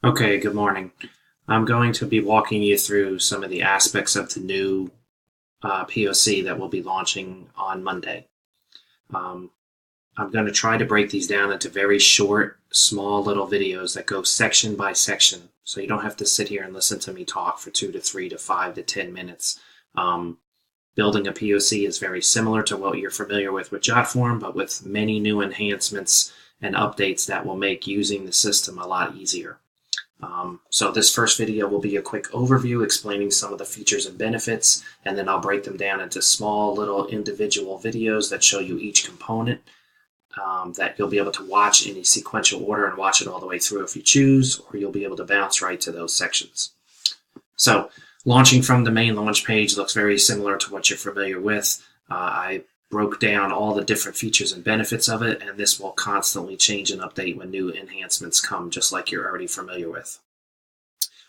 Okay, good morning. I'm going to be walking you through some of the aspects of the new POC that we'll be launching on Monday. Um, I'm going to try to break these down into very short, small little videos that go section by section. So you don't have to sit here and listen to me talk for 2 to 3 to 5 to 10 minutes. Um, Building a POC is very similar to what you're familiar with JotForm, but with many new enhancements and updates that will make using the system a lot easier. So this first video will be a quick overview explaining some of the features and benefits, and then I'll break them down into small little individual videos that show you each component that you'll be able to watch in a sequential order and watch it all the way through if you choose, or you'll be able to bounce right to those sections. So launching from the main launch page looks very similar to what you're familiar with. I broke down all the different features and benefits of it, and this will constantly change and update when new enhancements come, just like you're already familiar with.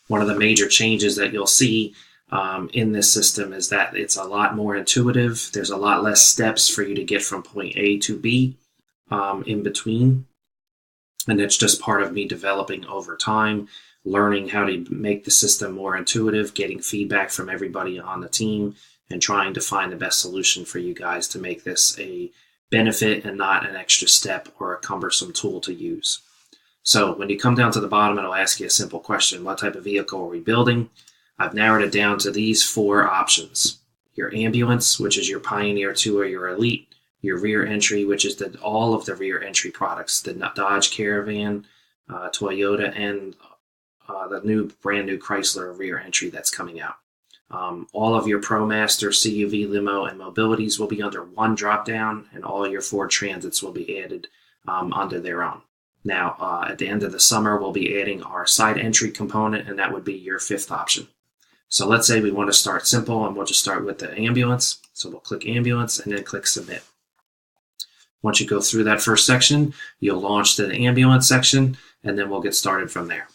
One of the major changes that you'll see in this system is that it's a lot more intuitive. There's a lot less steps for you to get from point A to B in between, and it's just part of me developing over time, learning how to make the system more intuitive, getting feedback from everybody on the team, and trying to find the best solution for you guys to make this a benefit and not an extra step or a cumbersome tool to use. So when you come down to the bottom, it'll ask you a simple question. What type of vehicle are we building? I've narrowed it down to these 4 options. Your ambulance, which is your Pioneer 2 or your Elite. Your rear entry, which is all of the rear entry products, the Dodge Caravan, Toyota, and the brand new Chrysler rear entry that's coming out. All of your ProMaster, CUV, Limo, and Mobilities will be under one dropdown, and all your Ford Transits will be added under their own. Now, at the end of the summer, we'll be adding our side entry component, and that would be your 5th option. So let's say we want to start simple, and we'll just start with the ambulance. So we'll click ambulance and then click submit. Once you go through that first section, you'll launch to the ambulance section, and then we'll get started from there.